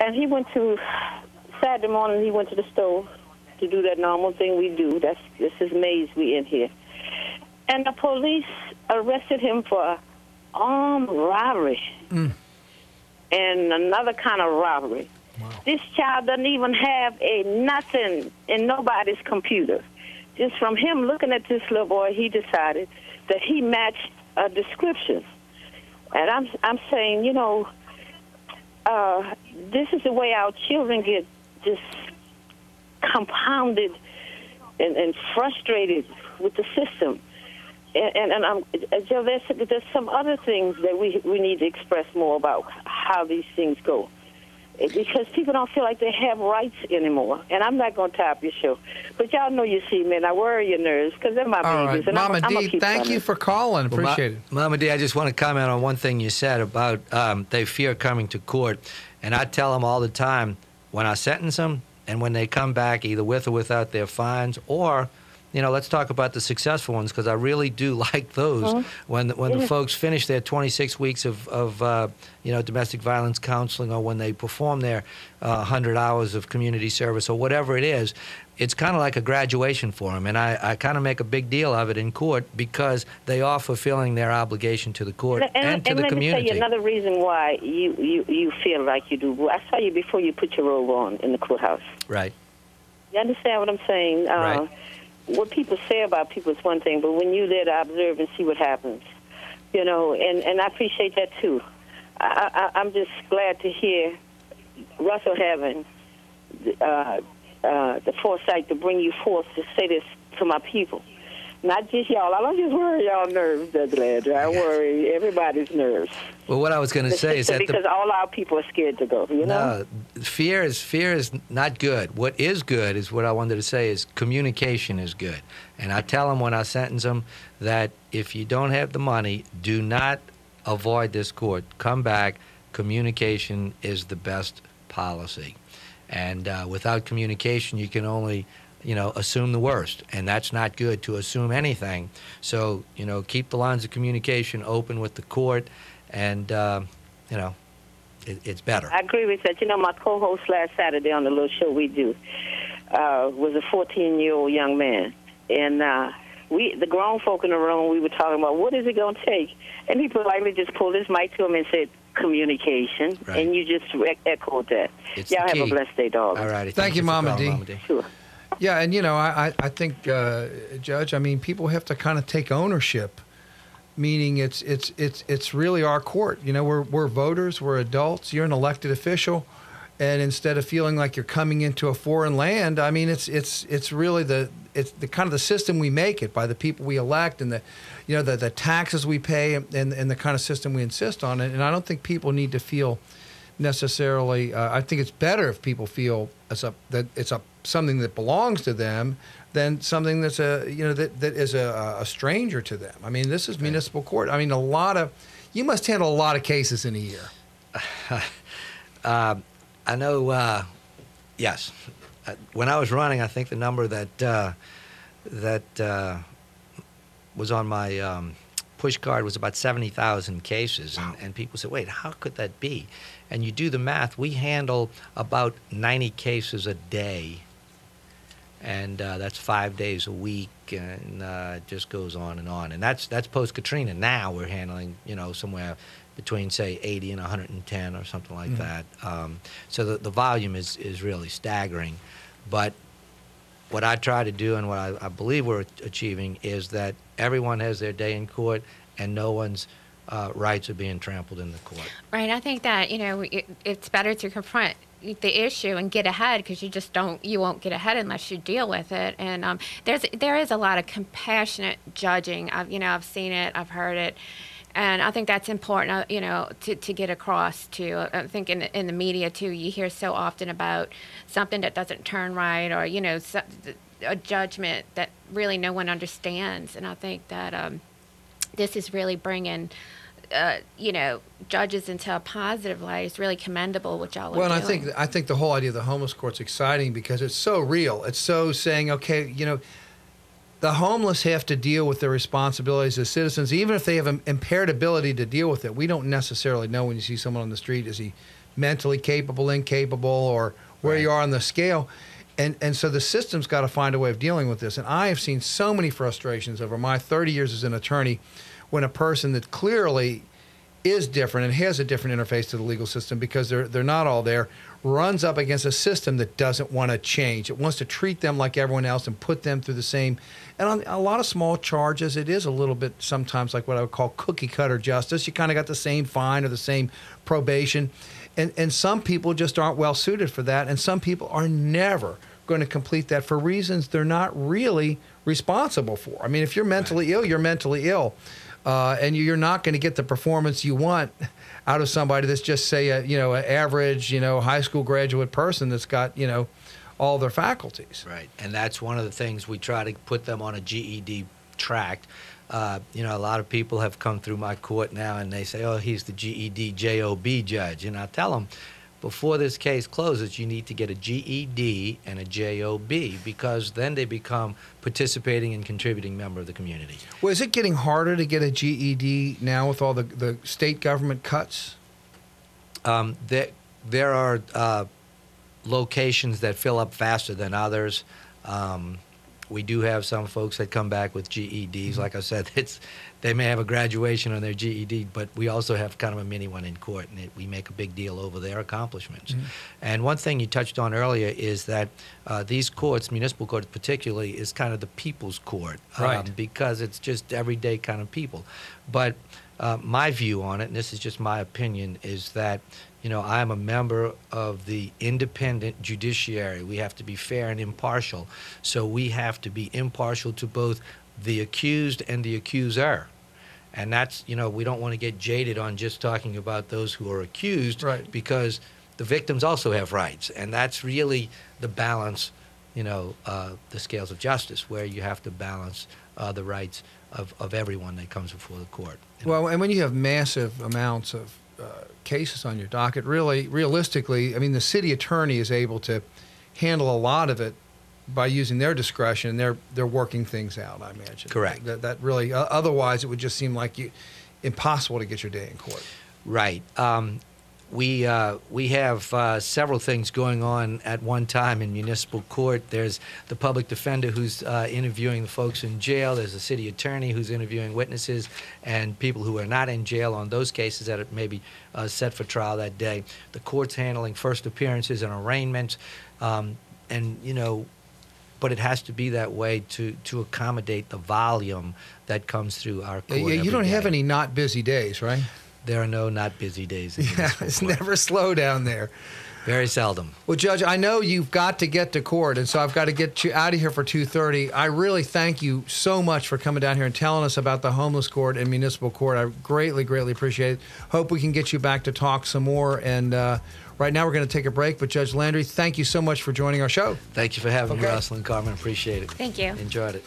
And he went to, Saturday morning, he went to the store to do that normal thing we do. This is maze we in here. And the police arrested him for armed robbery and another kind of robbery. Wow. This child doesn't even have nothing in nobody's computer. Just from him looking at this little boy, he decided that he matched a description. And I'm saying, you know, this is the way our children get just compounded and frustrated with the system. And Joe, there's some other things that we need to express more about how these things go. Because people don't feel like they have rights anymore. And I'm not going to top your show. But y'all know you see me, and I worry your nerves because they're my babies. Right. And Mama D, thank you for calling. Appreciate it. Mama D, I just want to comment on one thing you said about they fear coming to court. And I tell them all the time, when I sentence them and when they come back, either with or without their fines, or, you know, let's talk about the successful ones, because I really do like those. When the folks finish their 26 weeks of you know, domestic violence counseling, or when they perform their 100 hours of community service, or whatever it is, it's kind of like a graduation for them. And I kind of make a big deal of it in court because they are fulfilling their obligation to the court and to the community. And let me tell you another reason why you feel like you do. I saw you before you put your robe on in the courthouse. Right. You understand what I'm saying? Right. What people say about people is one thing, but when you're there to observe and see what happens, you know, and I appreciate that too. I'm just glad to hear Russell having the foresight to bring you forth to say this to my people. Not just y'all. I don't just worry y'all nerves, Judge Landry. I worry everybody's nerves. Well, what I was going to say is that because all our people are scared to go. You know, fear is not good. What is good is what I wanted to say is communication is good. And I tell them when I sentence them that if you don't have the money, do not avoid this court. Come back. Communication is the best policy. And without communication, you can only, you know, assume the worst, and that's not good to assume anything. So, you know, keep the lines of communication open with the court, and, you know, it's better. I agree with that. You know, my co-host last Saturday on the little show we do was a 14-year-old young man, and the grown folk in the room, we were talking about what is it going to take, and he politely just pulled his mic to him and said, communication, right. And you just echoed that. Y'all have a blessed day, dog. All righty. Thank you, Mama D. Sure. Yeah, and you know, I think, Judge, I mean, people have to kind of take ownership, meaning it's really our court. You know, we're voters, we're adults. You're an elected official, and instead of feeling like you're coming into a foreign land, I mean, it's really the kind of the system we make it by the people we elect, and the taxes we pay, and the kind of system we insist on. And I don't think people need to feel necessarily. I think it's better if people feel that it's something that belongs to them than something that's that is a stranger to them. I mean, this is municipal court. I mean, you must handle a lot of cases in a year. I know. Yes, when I was running, I think the number that was on my push card was about 70,000 cases, and people said, "Wait, how could that be?" And you do the math. We handle about 90 cases a day, and that's 5 days a week, and it just goes on. And that's post Katrina. Now we're handling, you know, somewhere between, say, 80 and 110 or something like that. So the volume is really staggering. But what I try to do, and what I believe we're achieving, is that everyone has their day in court, and no one's rights are being trampled in the court. Right. I think that, you know, it's better to confront the issue and get ahead, because you won't get ahead unless you deal with it. And there is a lot of compassionate judging. I've seen it, I've heard it. And I think that's important, you know, to get across too. I think in the media too, you hear so often about something that doesn't turn right, or, you know, a judgment that really no one understands. And I think that this is really bringing, you know, judges into a positive light. It's really commendable what y'all are doing. Well, and I think the whole idea of the homeless court's exciting because it's so real. It's so saying, okay, you know, the homeless have to deal with their responsibilities as citizens, even if they have an impaired ability to deal with it. We don't necessarily know when you see someone on the street, is he mentally capable, incapable, or where you are on the scale. And so the system's got to find a way of dealing with this. And I have seen so many frustrations over my 30 years as an attorney when a person that clearly is different and has a different interface to the legal system, because they're not all there, runs up against a system that doesn't want to change. It wants to treat them like everyone else and put them through the same. And on a lot of small charges, it is a little bit sometimes like what I would call cookie cutter justice. You kind of got the same fine or the same probation. And some people just aren't well suited for that. And some people are never going to complete that for reasons they're not really responsible for. I mean, if you're mentally ill, you're mentally ill. And you're not going to get the performance you want out of somebody that's just, say, an average, high school graduate person that's got, all their faculties. Right. And that's one of the things we try to put them on a GED track. A lot of people have come through my court now and they say, oh, he's the GED JOB judge. And I tell them, before this case closes, you need to get a GED and a JOB, because then they become participating and contributing member of the community. Well, is it getting harder to get a GED now with all the state government cuts? There are locations that fill up faster than others. We do have some folks that come back with GEDs. Mm-hmm. Like I said, they may have a graduation on their GED, but we also have kind of a mini one in court, and we make a big deal over their accomplishments. Mm-hmm. And one thing you touched on earlier is that these courts, municipal courts particularly, is kind of the people's court, right, because it's just everyday kind of people. But my view on it, and this is just my opinion, is that I'm a member of the independent judiciary. We have to be fair and impartial. So we have to be impartial to both the accused and the accuser. And that's, we don't want to get jaded on just talking about those who are accused, right, because the victims also have rights. And that's really the balance, the scales of justice, where you have to balance the rights of everyone that comes before the court. Well, and when you have massive amounts of cases on your docket, realistically, I mean, the city attorney is able to handle a lot of it by using their discretion. They're working things out, I imagine. Correct. That really, otherwise it would just seem like impossible to get your day in court. Right. We have several things going on at one time in municipal court. There's the public defender who's interviewing the folks in jail. There's the city attorney who's interviewing witnesses and people who are not in jail on those cases that are maybe set for trial that day. The court's handling first appearances and arraignments, but it has to be that way to accommodate the volume that comes through our court. You don't have any not busy days, right? There are no not busy days. Yeah, it's never slow down there. Very seldom. Well, Judge, I know you've got to get to court, and so I've got to get you out of here for 2:30. I really thank you so much for coming down here and telling us about the homeless court and municipal court. I greatly, greatly appreciate it. Hope we can get you back to talk some more. And right now we're going to take a break. But Judge Landry, thank you so much for joining our show. Thank you for having me, Russell and Carmen. Appreciate it. Thank you. Enjoyed it.